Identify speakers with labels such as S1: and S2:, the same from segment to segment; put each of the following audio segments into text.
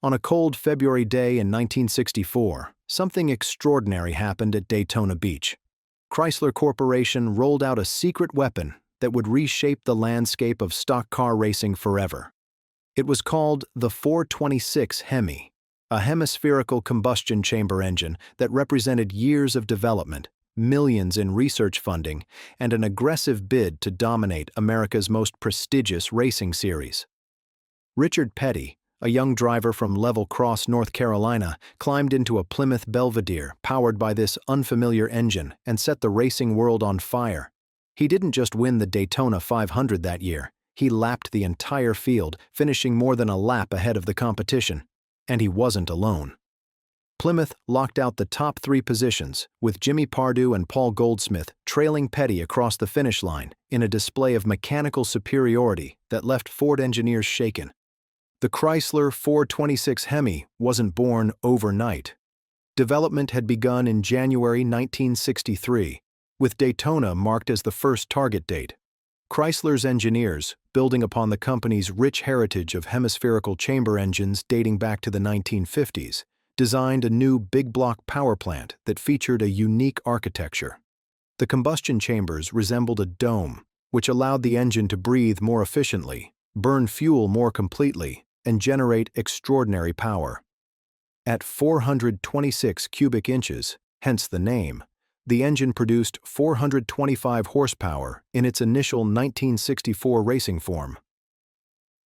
S1: On a cold February day in 1964, something extraordinary happened at Daytona Beach. Chrysler Corporation rolled out a secret weapon that would reshape the landscape of stock car racing forever. It was called the 426 Hemi, a hemispherical combustion chamber engine that represented years of development, millions in research funding, and an aggressive bid to dominate America's most prestigious racing series. Richard Petty, a young driver from Level Cross, North Carolina, climbed into a Plymouth Belvedere powered by this unfamiliar engine and set the racing world on fire. He didn't just win the Daytona 500 that year, he lapped the entire field, finishing more than a lap ahead of the competition. And he wasn't alone. Plymouth locked out the top 3 positions, with Jimmy Pardue and Paul Goldsmith trailing Petty across the finish line in a display of mechanical superiority that left Ford engineers shaken. The Chrysler 426 Hemi wasn't born overnight. Development had begun in January 1963, with Daytona marked as the first target date. Chrysler's engineers, building upon the company's rich heritage of hemispherical chamber engines dating back to the 1950s, designed a new big-block power plant that featured a unique architecture. The combustion chambers resembled a dome, which allowed the engine to breathe more efficiently, burn fuel more completely, and generate extraordinary power. At 426 cubic inches, hence the name, the engine produced 425 horsepower in its initial 1964 racing form.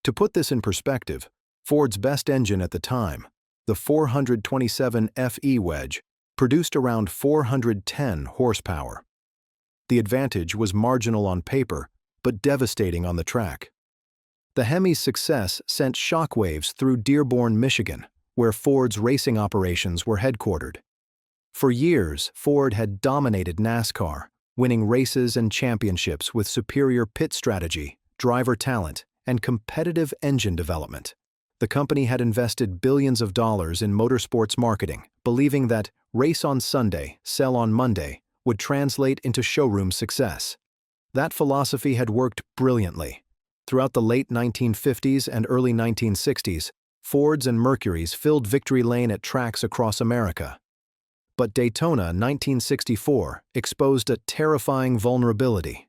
S1: To put this in perspective, Ford's best engine at the time, the 427 FE Wedge, produced around 410 horsepower. The advantage was marginal on paper, but devastating on the track. The Hemi's success sent shockwaves through Dearborn, Michigan, where Ford's racing operations were headquartered. For years, Ford had dominated NASCAR, winning races and championships with superior pit strategy, driver talent, and competitive engine development. The company had invested billions of dollars in motorsports marketing, believing that race on Sunday, sell on Monday would translate into showroom success. That philosophy had worked brilliantly. Throughout the late 1950s and early 1960s, Fords and Mercurys filled victory lane at tracks across America. But Daytona 1964 exposed a terrifying vulnerability.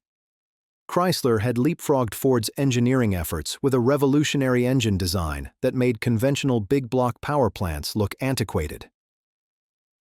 S1: Chrysler had leapfrogged Ford's engineering efforts with a revolutionary engine design that made conventional big-block power plants look antiquated.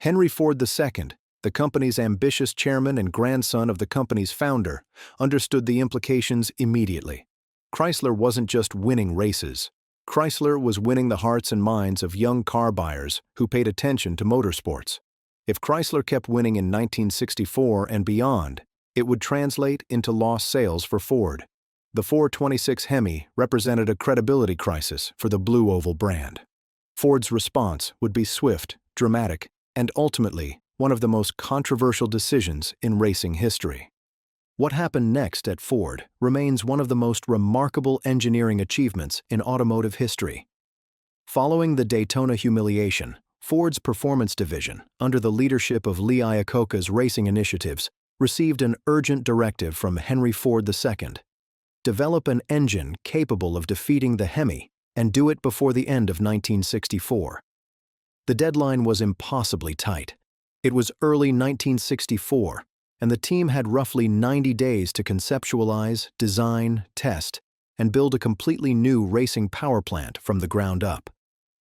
S1: Henry Ford II, the company's ambitious chairman and grandson of the company's founder, understood the implications immediately. Chrysler wasn't just winning races. Chrysler was winning the hearts and minds of young car buyers who paid attention to motorsports. If Chrysler kept winning in 1964 and beyond, it would translate into lost sales for Ford. The 426 Hemi represented a credibility crisis for the Blue Oval brand. Ford's response would be swift, dramatic, and ultimately one of the most controversial decisions in racing history. What happened next at Ford remains one of the most remarkable engineering achievements in automotive history. Following the Daytona humiliation, Ford's performance division, under the leadership of Lee Iacocca's racing initiatives, received an urgent directive from Henry Ford II. Develop an engine capable of defeating the Hemi and do it before the end of 1964. The deadline was impossibly tight. It was early 1964, and the team had roughly 90 days to conceptualize, design, test, and build a completely new racing power plant from the ground up.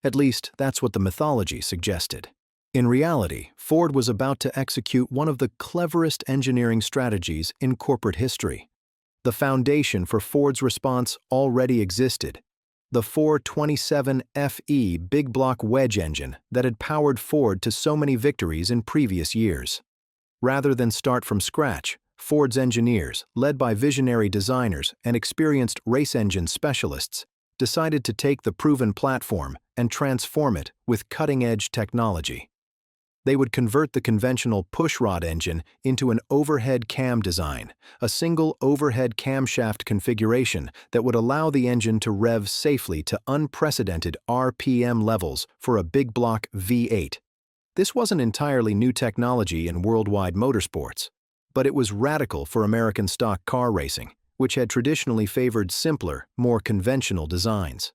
S1: At least, that's what the mythology suggested. In reality, Ford was about to execute one of the cleverest engineering strategies in corporate history. The foundation for Ford's response already existed. The 427 FE big block wedge engine that had powered Ford to so many victories in previous years. Rather than start from scratch, Ford's engineers, led by visionary designers and experienced race engine specialists, decided to take the proven platform and transform it with cutting-edge technology. They would convert the conventional pushrod engine into an overhead cam design, a single overhead camshaft configuration that would allow the engine to rev safely to unprecedented RPM levels for a big block V8. This wasn't entirely new technology in worldwide motorsports, but it was radical for American stock car racing, which had traditionally favored simpler, more conventional designs.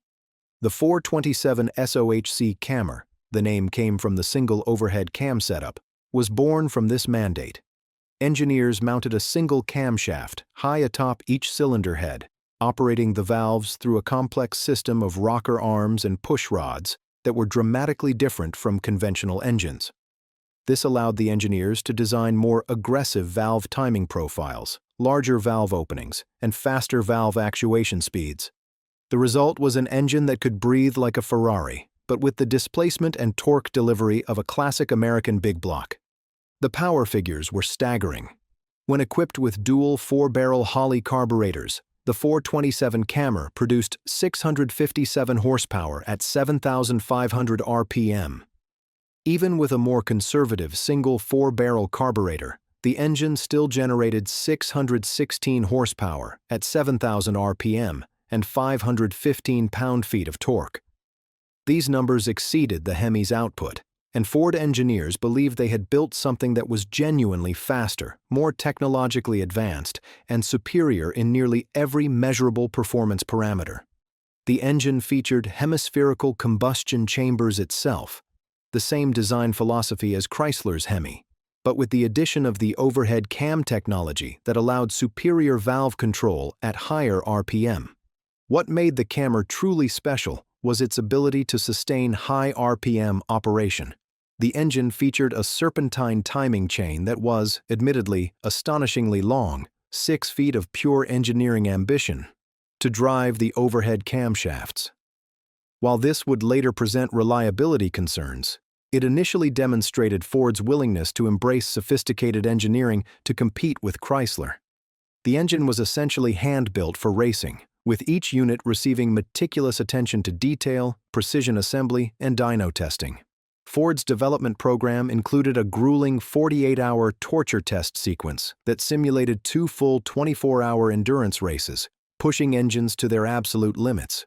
S1: The 427 SOHC cammer, the name came from the single overhead cam setup, was born from this mandate. Engineers mounted a single camshaft high atop each cylinder head, operating the valves through a complex system of rocker arms and push rods that were dramatically different from conventional engines. This allowed the engineers to design more aggressive valve timing profiles, larger valve openings, and faster valve actuation speeds. The result was an engine that could breathe like a Ferrari, but with the displacement and torque delivery of a classic American big block. The power figures were staggering. When equipped with dual 4-barrel Holley carburetors, the 427 cammer produced 657 horsepower at 7,500 RPM. Even with a more conservative single 4-barrel carburetor, the engine still generated 616 horsepower at 7,000 RPM and 515 pound-feet of torque. These numbers exceeded the Hemi's output, and Ford engineers believed they had built something that was genuinely faster, more technologically advanced, and superior in nearly every measurable performance parameter. The engine featured hemispherical combustion chambers itself, the same design philosophy as Chrysler's Hemi, but with the addition of the overhead cam technology that allowed superior valve control at higher RPM. What made the cammer truly special was its ability to sustain high RPM operation. The engine featured a serpentine timing chain that was, admittedly, astonishingly long, 6 feet of pure engineering ambition, to drive the overhead camshafts. While this would later present reliability concerns, it initially demonstrated Ford's willingness to embrace sophisticated engineering to compete with Chrysler. The engine was essentially hand-built for racing, with each unit receiving meticulous attention to detail, precision assembly, and dyno testing. Ford's development program included a grueling 48-hour torture test sequence that simulated 2 full 24-hour endurance races, pushing engines to their absolute limits.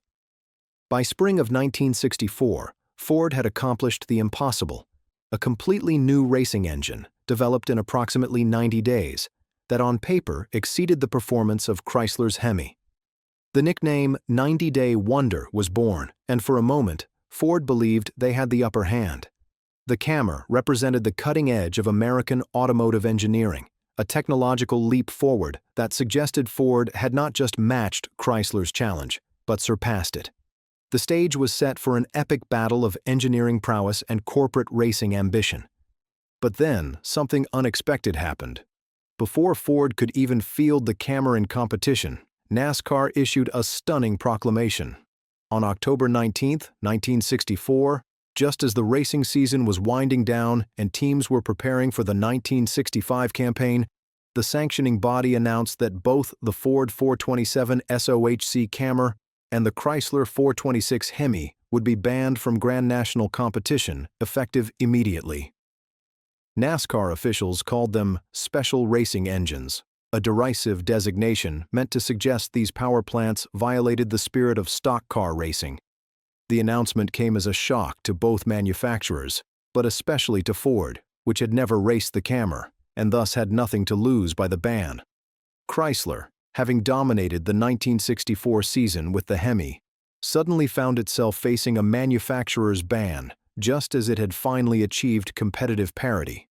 S1: By spring of 1964, Ford had accomplished the impossible, a completely new racing engine, developed in approximately 90 days, that on paper exceeded the performance of Chrysler's Hemi. The nickname 90-Day Wonder was born, and for a moment, Ford believed they had the upper hand. The cammer represented the cutting edge of American automotive engineering, a technological leap forward that suggested Ford had not just matched Chrysler's challenge, but surpassed it. The stage was set for an epic battle of engineering prowess and corporate racing ambition. But then, something unexpected happened. Before Ford could even field the cammer in competition, NASCAR issued a stunning proclamation. On October 19, 1964, just as the racing season was winding down and teams were preparing for the 1965 campaign, the sanctioning body announced that both the Ford 427 SOHC cammer and the Chrysler 426 Hemi would be banned from Grand National competition, effective immediately. NASCAR officials called them special racing engines, a derisive designation meant to suggest these power plants violated the spirit of stock car racing. The announcement came as a shock to both manufacturers, but especially to Ford, which had never raced the cammer, and thus had nothing to lose by the ban. Chrysler, having dominated the 1964 season with the Hemi, suddenly found itself facing a manufacturer's ban, just as it had finally achieved competitive parity.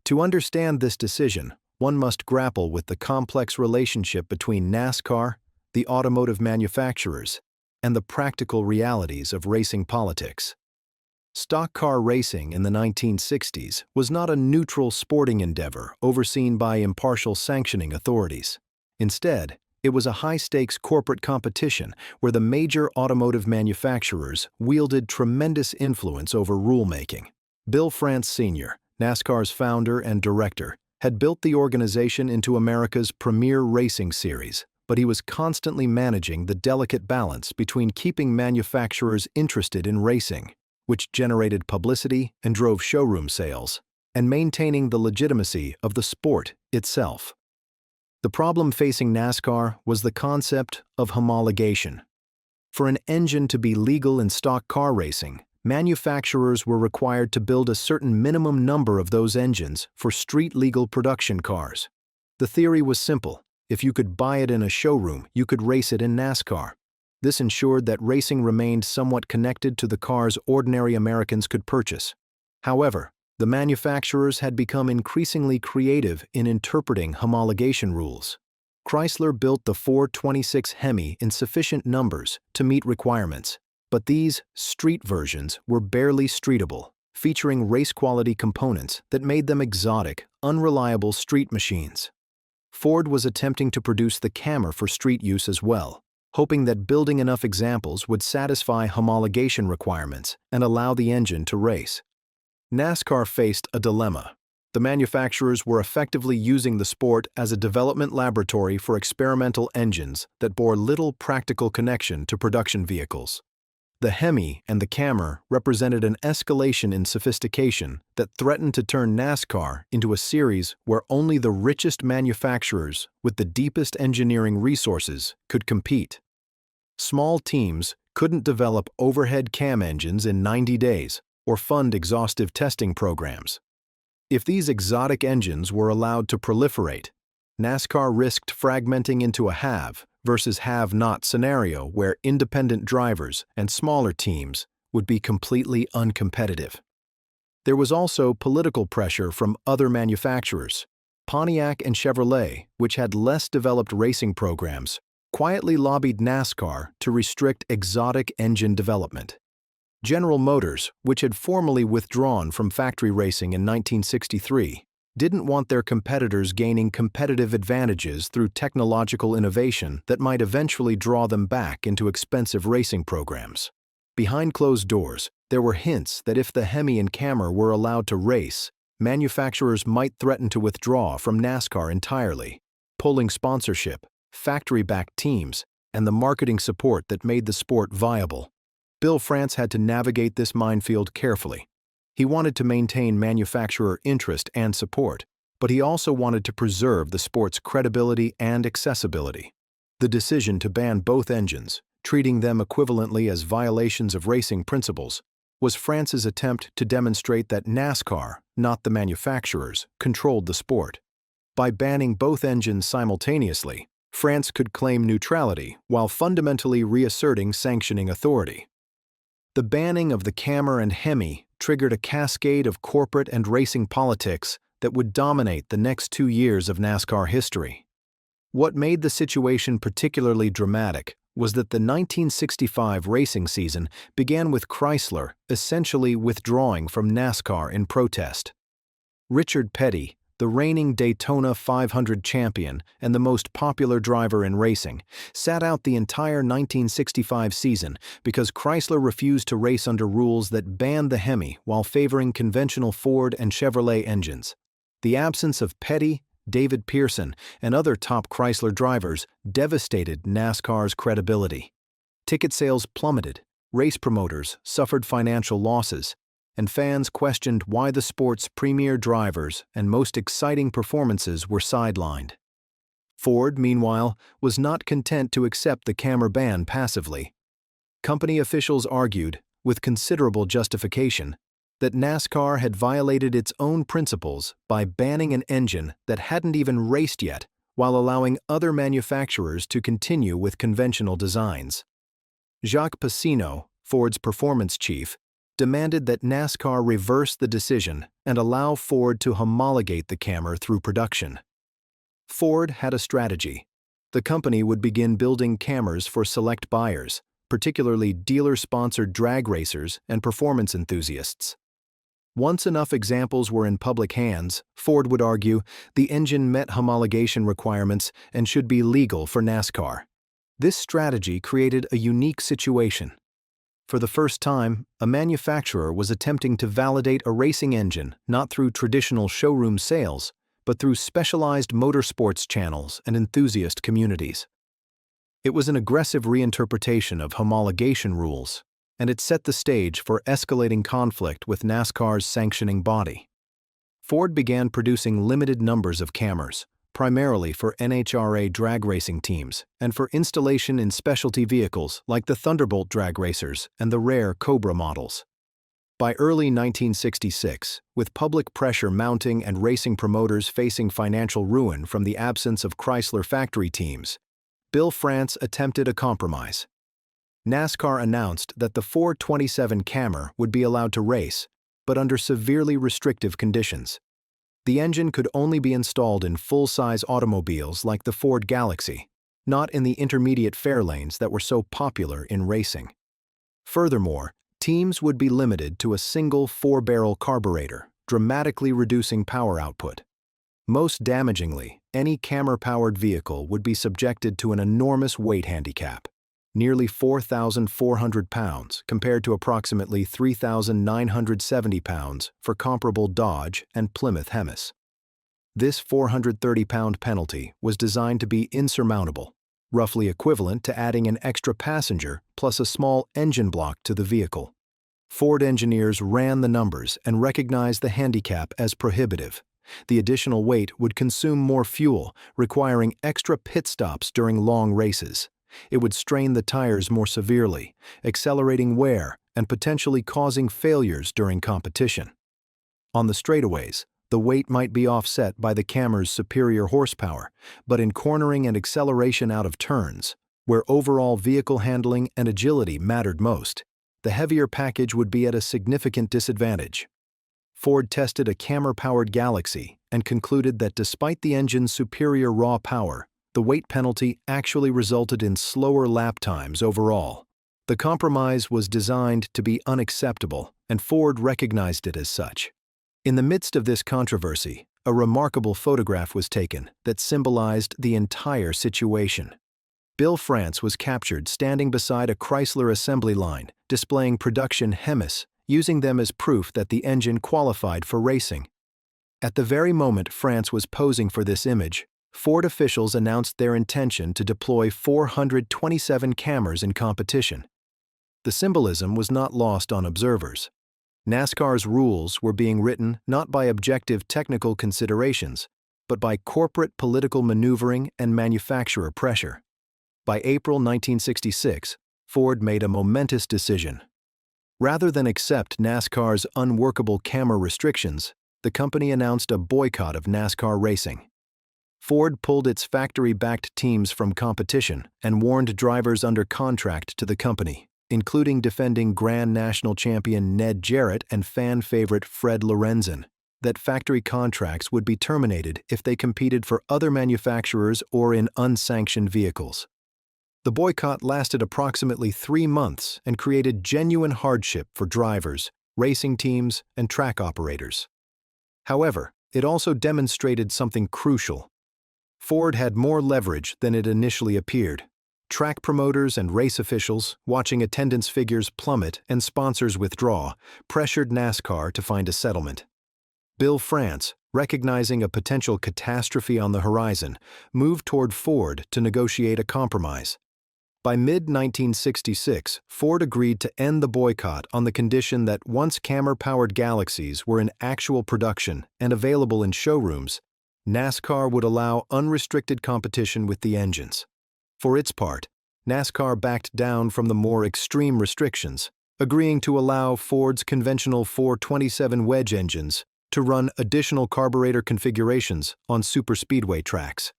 S1: To understand this decision, one must grapple with the complex relationship between NASCAR, the automotive manufacturers, and the practical realities of racing politics. Stock car racing in the 1960s was not a neutral sporting endeavor overseen by impartial sanctioning authorities. Instead, it was a high-stakes corporate competition where the major automotive manufacturers wielded tremendous influence over rulemaking. Bill France Sr., NASCAR's founder and director, had built the organization into America's premier racing series, but he was constantly managing the delicate balance between keeping manufacturers interested in racing, which generated publicity and drove showroom sales, and maintaining the legitimacy of the sport itself. The problem facing NASCAR was the concept of homologation. For an engine to be legal in stock car racing, manufacturers were required to build a certain minimum number of those engines for street-legal production cars. The theory was simple. If you could buy it in a showroom, you could race it in NASCAR. This ensured that racing remained somewhat connected to the cars ordinary Americans could purchase. However, the manufacturers had become increasingly creative in interpreting homologation rules. Chrysler built the 426 Hemi in sufficient numbers to meet requirements, but these street versions were barely streetable, featuring race-quality components that made them exotic, unreliable street machines. Ford was attempting to produce the Camry for street use as well, hoping that building enough examples would satisfy homologation requirements and allow the engine to race. NASCAR faced a dilemma. The manufacturers were effectively using the sport as a development laboratory for experimental engines that bore little practical connection to production vehicles. The Hemi and the Camry represented an escalation in sophistication that threatened to turn NASCAR into a series where only the richest manufacturers with the deepest engineering resources could compete. Small teams couldn't develop overhead cam engines in 90 days or fund exhaustive testing programs. If these exotic engines were allowed to proliferate, NASCAR risked fragmenting into a have versus have-not scenario where independent drivers and smaller teams would be completely uncompetitive. There was also political pressure from other manufacturers. Pontiac and Chevrolet, which had less developed racing programs, quietly lobbied NASCAR to restrict exotic engine development. General Motors, which had formally withdrawn from factory racing in 1963, didn't want their competitors gaining competitive advantages through technological innovation that might eventually draw them back into expensive racing programs. Behind closed doors, there were hints that if the Hemi and Camry were allowed to race, manufacturers might threaten to withdraw from NASCAR entirely, pulling sponsorship, factory-backed teams, and the marketing support that made the sport viable. Bill France had to navigate this minefield carefully. He wanted to maintain manufacturer interest and support, but he also wanted to preserve the sport's credibility and accessibility. The decision to ban both engines, treating them equivalently as violations of racing principles, was France's attempt to demonstrate that NASCAR, not the manufacturers, controlled the sport. By banning both engines simultaneously, France could claim neutrality while fundamentally reasserting sanctioning authority. The banning of the Camry and Hemi triggered a cascade of corporate and racing politics that would dominate the next 2 years of NASCAR history. What made the situation particularly dramatic was that the 1965 racing season began with Chrysler essentially withdrawing from NASCAR in protest. Richard Petty, the reigning Daytona 500 champion and the most popular driver in racing, sat out the entire 1965 season because Chrysler refused to race under rules that banned the Hemi while favoring conventional Ford and Chevrolet engines. The absence of Petty, David Pearson, and other top Chrysler drivers devastated NASCAR's credibility. Ticket sales plummeted, race promoters suffered financial losses, and fans questioned why the sport's premier drivers and most exciting performances were sidelined. Ford, meanwhile, was not content to accept the Camry ban passively. Company officials argued, with considerable justification, that NASCAR had violated its own principles by banning an engine that hadn't even raced yet, while allowing other manufacturers to continue with conventional designs. Jacques Passino, Ford's performance chief, demanded that NASCAR reverse the decision and allow Ford to homologate the Camry through production. Ford had a strategy. The company would begin building Camrys for select buyers, particularly dealer-sponsored drag racers and performance enthusiasts. Once enough examples were in public hands, Ford would argue, the engine met homologation requirements and should be legal for NASCAR. This strategy created a unique situation. For the first time, a manufacturer was attempting to validate a racing engine not through traditional showroom sales, but through specialized motorsports channels and enthusiast communities. It was an aggressive reinterpretation of homologation rules, and it set the stage for escalating conflict with NASCAR's sanctioning body. Ford began producing limited numbers of Camrys, primarily for NHRA drag racing teams and for installation in specialty vehicles like the Thunderbolt drag racers and the rare Cobra models. By early 1966, with public pressure mounting and racing promoters facing financial ruin from the absence of Chrysler factory teams, Bill France attempted a compromise. NASCAR announced that the 427 Camry would be allowed to race, but under severely restrictive conditions. The engine could only be installed in full-size automobiles like the Ford Galaxy, not in the intermediate Fairlanes that were so popular in racing. Furthermore, teams would be limited to a single 4-barrel carburetor, dramatically reducing power output. Most damagingly, any Camry-powered vehicle would be subjected to an enormous weight handicap, nearly 4,400 pounds compared to approximately 3,970 pounds for comparable Dodge and Plymouth Hemis. This 430-pound penalty was designed to be insurmountable, roughly equivalent to adding an extra passenger plus a small engine block to the vehicle. Ford engineers ran the numbers and recognized the handicap as prohibitive. The additional weight would consume more fuel, requiring extra pit stops during long races. It would strain the tires more severely, accelerating wear and potentially causing failures during competition. On the straightaways, the weight might be offset by the Camry's superior horsepower, but in cornering and acceleration out of turns, where overall vehicle handling and agility mattered most, the heavier package would be at a significant disadvantage. Ford tested a Camry-powered Galaxy and concluded that despite the engine's superior raw power, the weight penalty actually resulted in slower lap times overall. The compromise was designed to be unacceptable, and Ford recognized it as such. In the midst of this controversy, a remarkable photograph was taken that symbolized the entire situation. Bill France was captured standing beside a Chrysler assembly line, displaying production Hemis, using them as proof that the engine qualified for racing. At the very moment France was posing for this image, Ford officials announced their intention to deploy 427 Camrys in competition. The symbolism was not lost on observers. NASCAR's rules were being written not by objective technical considerations, but by corporate political maneuvering and manufacturer pressure. By April 1966, Ford made a momentous decision. Rather than accept NASCAR's unworkable Camry restrictions, the company announced a boycott of NASCAR racing. Ford pulled its factory-backed teams from competition and warned drivers under contract to the company, including defending Grand National champion Ned Jarrett and fan favorite Fred Lorenzen, that factory contracts would be terminated if they competed for other manufacturers or in unsanctioned vehicles. The boycott lasted approximately 3 months and created genuine hardship for drivers, racing teams, and track operators. However, it also demonstrated something crucial. Ford had more leverage than it initially appeared. Track promoters and race officials, watching attendance figures plummet and sponsors withdraw, pressured NASCAR to find a settlement. Bill France, recognizing a potential catastrophe on the horizon, moved toward Ford to negotiate a compromise. By mid-1966, Ford agreed to end the boycott on the condition that once Camry-powered Galaxies were in actual production and available in showrooms, NASCAR would allow unrestricted competition with the engines. For its part, NASCAR backed down from the more extreme restrictions, agreeing to allow Ford's conventional 427 wedge engines to run additional carburetor configurations on superspeedway tracks.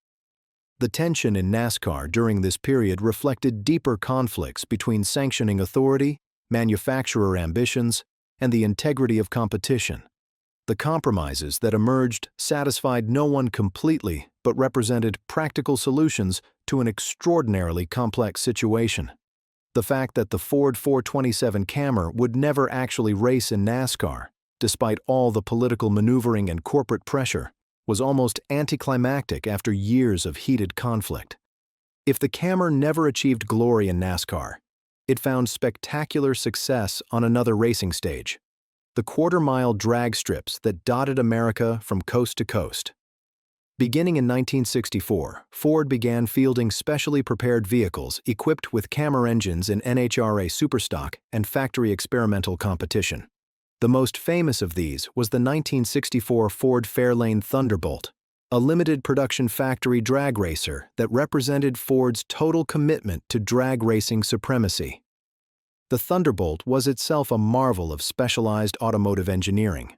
S1: The tension in NASCAR during this period reflected deeper conflicts between sanctioning authority, manufacturer ambitions, and the integrity of competition. The compromises that emerged satisfied no one completely, but represented practical solutions to an extraordinarily complex situation. The fact that the Ford 427 Camry would never actually race in NASCAR, despite all the political maneuvering and corporate pressure, was almost anticlimactic after years of heated conflict. If the Camry never achieved glory in NASCAR, it found spectacular success on another racing stage: the quarter-mile drag strips that dotted America from coast to coast. Beginning in 1964, Ford began fielding specially prepared vehicles equipped with Camry engines in NHRA Superstock and factory experimental competition. The most famous of these was the 1964 Ford Fairlane Thunderbolt, a limited production factory drag racer that represented Ford's total commitment to drag racing supremacy. The Thunderbolt was itself a marvel of specialized automotive engineering.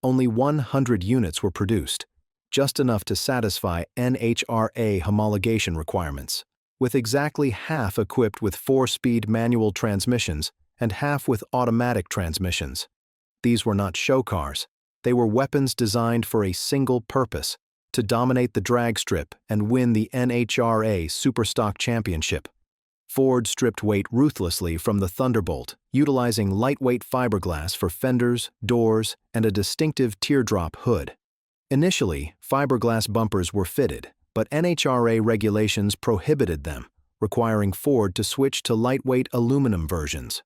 S1: Only 100 units were produced, just enough to satisfy NHRA homologation requirements, with exactly half equipped with 4-speed manual transmissions and half with automatic transmissions. These were not show cars. They were weapons designed for a single purpose: to dominate the drag strip and win the NHRA Superstock Championship. Ford stripped weight ruthlessly from the Thunderbolt, utilizing lightweight fiberglass for fenders, doors, and a distinctive teardrop hood. Initially, fiberglass bumpers were fitted, but NHRA regulations prohibited them, requiring Ford to switch to lightweight aluminum versions.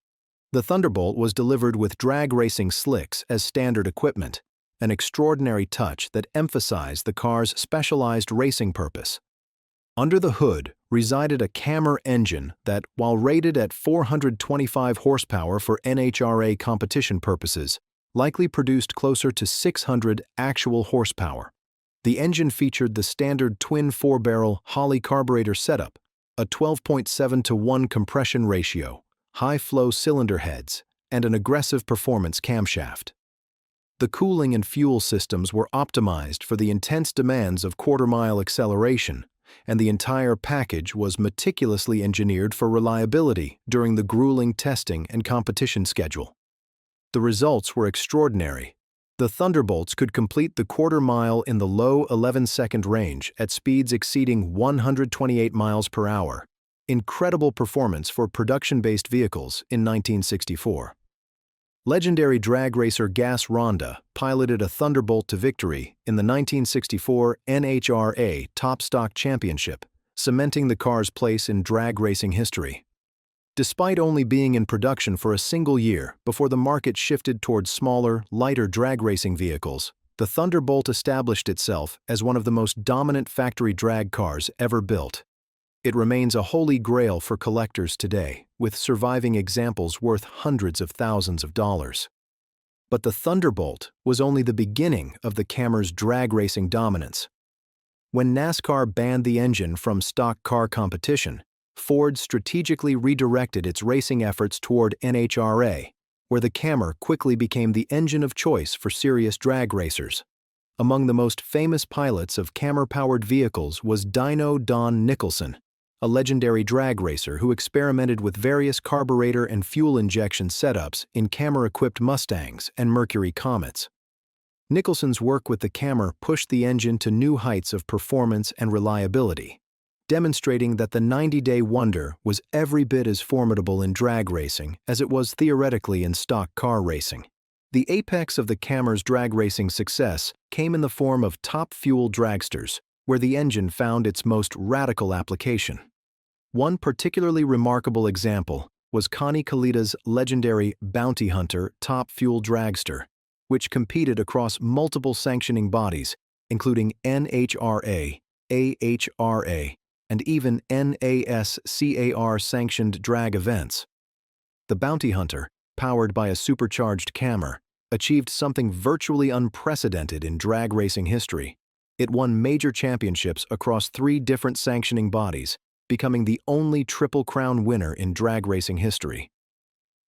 S1: The Thunderbolt was delivered with drag racing slicks as standard equipment, an extraordinary touch that emphasized the car's specialized racing purpose. Under the hood resided a Cammer engine that, while rated at 425 horsepower for NHRA competition purposes, likely produced closer to 600 actual horsepower. The engine featured the standard twin 4-barrel Holley carburetor setup, a 12.7-to-1 compression ratio, high-flow cylinder heads, and an aggressive performance camshaft. The cooling and fuel systems were optimized for the intense demands of quarter-mile acceleration, and the entire package was meticulously engineered for reliability during the grueling testing and competition schedule. The results were extraordinary. The Thunderbolts could complete the quarter mile in the low 11-second range at speeds exceeding 128 miles per hour. Incredible performance for production-based vehicles in 1964. Legendary drag racer Gas Ronda piloted a Thunderbolt to victory in the 1964 NHRA Top Stock Championship, cementing the car's place in drag racing history. Despite only being in production for a single year before the market shifted towards smaller, lighter drag racing vehicles, the Thunderbolt established itself as one of the most dominant factory drag cars ever built. It remains a holy grail for collectors today, with surviving examples worth hundreds of thousands of dollars. But the Thunderbolt was only the beginning of the Cammer's drag racing dominance. When NASCAR banned the engine from stock car competition, Ford strategically redirected its racing efforts toward NHRA, where the Cammer quickly became the engine of choice for serious drag racers. Among the most famous pilots of Cammer-powered vehicles was Dino Don Nicholson, a legendary drag racer who experimented with various carburetor and fuel injection setups in Cammer-equipped Mustangs and Mercury Comets. Nicholson's work with the Cammer pushed the engine to new heights of performance and reliability, demonstrating that the 90-day wonder was every bit as formidable in drag racing as it was theoretically in stock car racing. The apex of the Cammer's drag racing success came in the form of top fuel dragsters, where the engine found its most radical application. One particularly remarkable example was Connie Kalita's legendary Bounty Hunter top fuel dragster, which competed across multiple sanctioning bodies, including NHRA, AHRA, and even NASCAR-sanctioned drag events. The Bounty Hunter, powered by a supercharged Cammer, achieved something virtually unprecedented in drag racing history. It won major championships across 3 different sanctioning bodies, becoming the only Triple Crown winner in drag racing history.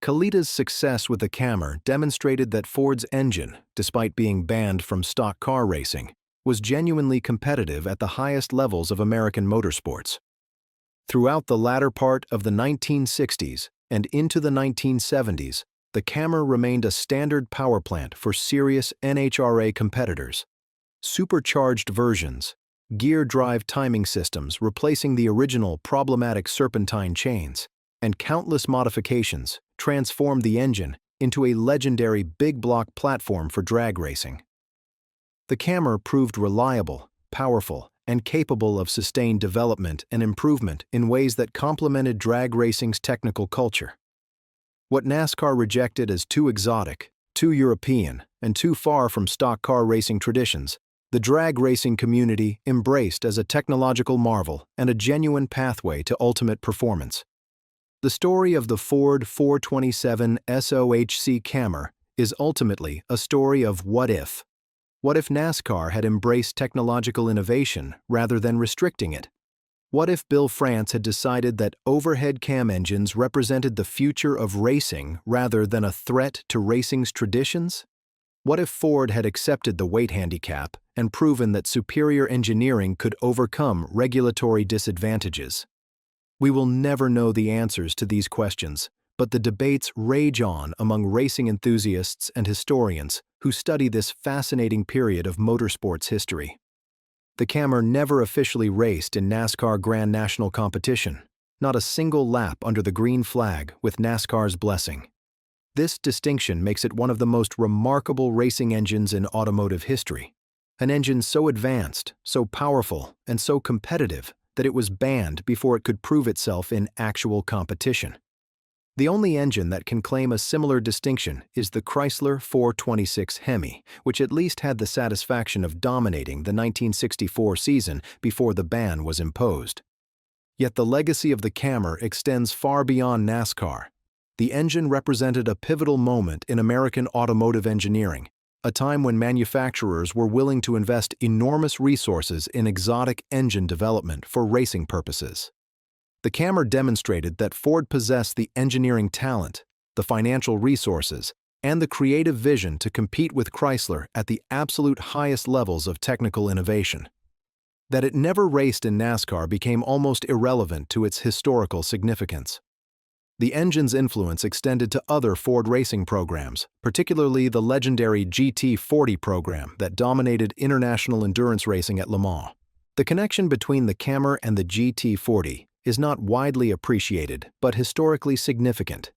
S1: Kalita's success with the Cammer demonstrated that Ford's engine, despite being banned from stock car racing, was genuinely competitive at the highest levels of American motorsports. Throughout the latter part of the 1960s and into the 1970s, the Cammer remained a standard power plant for serious NHRA competitors. Supercharged versions, gear drive timing systems replacing the original problematic serpentine chains, and countless modifications transformed the engine into a legendary big-block platform for drag racing. The Cammer proved reliable, powerful, and capable of sustained development and improvement in ways that complemented drag racing's technical culture. What NASCAR rejected as too exotic, too European, and too far from stock car racing traditions, the drag racing community embraced as a technological marvel and a genuine pathway to ultimate performance. The story of the Ford 427 SOHC Cammer is ultimately a story of what if. What if NASCAR had embraced technological innovation rather than restricting it? What if Bill France had decided that overhead cam engines represented the future of racing rather than a threat to racing's traditions? What if Ford had accepted the weight handicap and proven that superior engineering could overcome regulatory disadvantages? We will never know the answers to these questions, but the debates rage on among racing enthusiasts and historians who study this fascinating period of motorsports history. The Camry never officially raced in NASCAR Grand National competition, not a single lap under the green flag with NASCAR's blessing. This distinction makes it one of the most remarkable racing engines in automotive history. An engine so advanced, so powerful, and so competitive that it was banned before it could prove itself in actual competition. The only engine that can claim a similar distinction is the Chrysler 426 Hemi, which at least had the satisfaction of dominating the 1964 season before the ban was imposed. Yet the legacy of the Camry extends far beyond NASCAR. The engine represented a pivotal moment in American automotive engineering, a time when manufacturers were willing to invest enormous resources in exotic engine development for racing purposes. The Camry demonstrated that Ford possessed the engineering talent, the financial resources, and the creative vision to compete with Chrysler at the absolute highest levels of technical innovation. That it never raced in NASCAR became almost irrelevant to its historical significance. The engine's influence extended to other Ford racing programs, particularly the legendary GT40 program that dominated international endurance racing at Le Mans. The connection between the Camry and the GT40 is not widely appreciated but historically significant.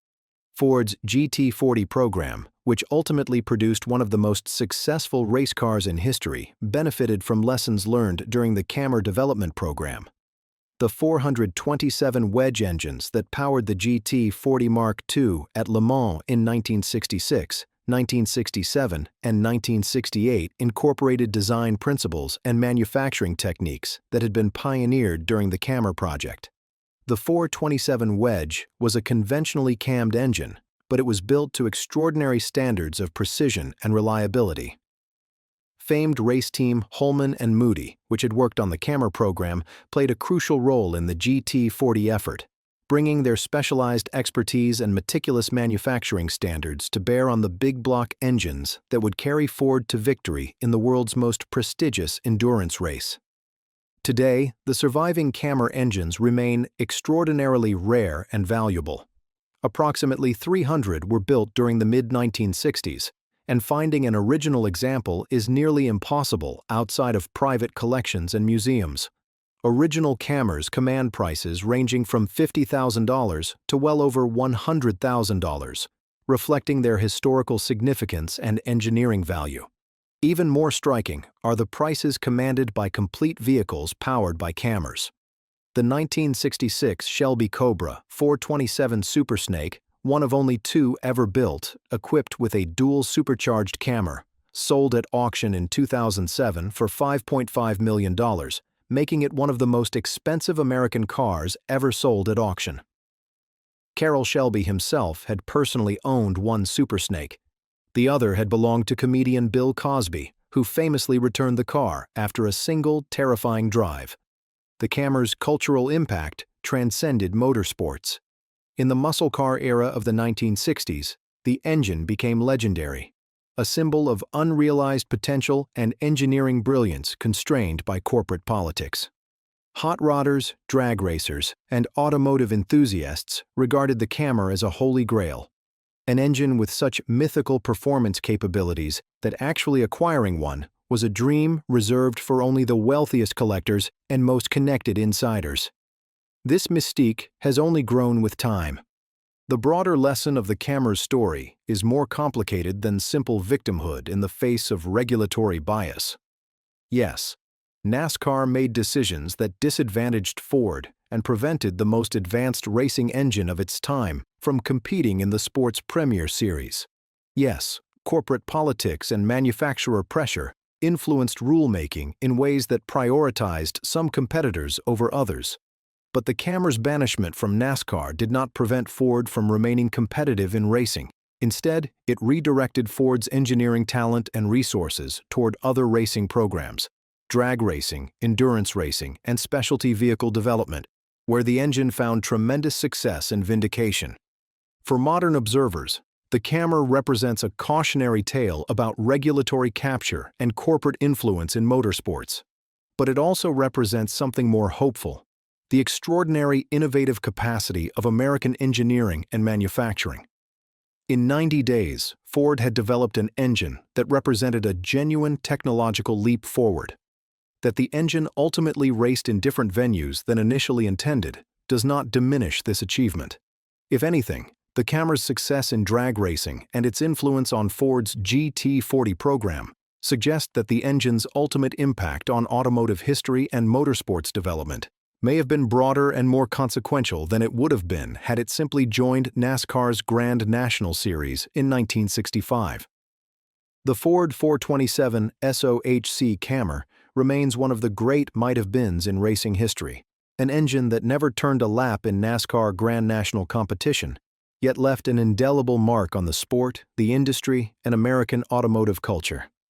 S1: Ford's GT40 program, which ultimately produced one of the most successful race cars in history, benefited from lessons learned during the Camry development program. The 427 wedge engines that powered the GT40 Mark II at Le Mans in 1966, 1967, and 1968 incorporated design principles and manufacturing techniques that had been pioneered during the Camry project. The 427 wedge was a conventionally cammed engine, but it was built to extraordinary standards of precision and reliability. Famed race team Holman and Moody, which had worked on the Camry program, played a crucial role in the GT40 effort, bringing their specialized expertise and meticulous manufacturing standards to bear on the big block engines that would carry Ford to victory in the world's most prestigious endurance race. Today, the surviving Camry engines remain extraordinarily rare and valuable. Approximately 300 were built during the mid-1960s, and finding an original example is nearly impossible outside of private collections and museums. Original Camrys command prices ranging from $50,000 to well over $100,000, reflecting their historical significance and engineering value. Even more striking are the prices commanded by complete vehicles powered by Camrys. The 1966 Shelby Cobra 427 Super Snake, one of only two ever built, equipped with a dual supercharged Camry, sold at auction in 2007 for $5.5 million, making it one of the most expensive American cars ever sold at auction. Carroll Shelby himself had personally owned one Super Snake. The other had belonged to comedian Bill Cosby, who famously returned the car after a single terrifying drive. The Camry's cultural impact transcended motorsports. In the muscle car era of the 1960s, the engine became legendary, a symbol of unrealized potential and engineering brilliance constrained by corporate politics. Hot rodders, drag racers, and automotive enthusiasts regarded the Camry as a holy grail, an engine with such mythical performance capabilities that actually acquiring one was a dream reserved for only the wealthiest collectors and most connected insiders. This mystique has only grown with time. The broader lesson of the Camry's story is more complicated than simple victimhood in the face of regulatory bias. Yes, NASCAR made decisions that disadvantaged Ford and prevented the most advanced racing engine of its time from competing in the sport's Premier Series. Yes, corporate politics and manufacturer pressure influenced rulemaking in ways that prioritized some competitors over others. But the Camry's banishment from NASCAR did not prevent Ford from remaining competitive in racing. Instead, it redirected Ford's engineering talent and resources toward other racing programs, drag racing, endurance racing, and specialty vehicle development, where the engine found tremendous success and vindication. For modern observers, the Camry represents a cautionary tale about regulatory capture and corporate influence in motorsports. But it also represents something more hopeful, the extraordinary innovative capacity of American engineering and manufacturing. In 90 days, Ford had developed an engine that represented a genuine technological leap forward. That the engine ultimately raced in different venues than initially intended does not diminish this achievement. If anything, the Camry's success in drag racing and its influence on Ford's GT40 program suggest that the engine's ultimate impact on automotive history and motorsports development may have been broader and more consequential than it would have been had it simply joined NASCAR's Grand National Series in 1965. The Ford 427 SOHC Camry remains one of the great might-have-beens in racing history, an engine that never turned a lap in NASCAR Grand National competition, yet left an indelible mark on the sport, the industry, and American automotive culture.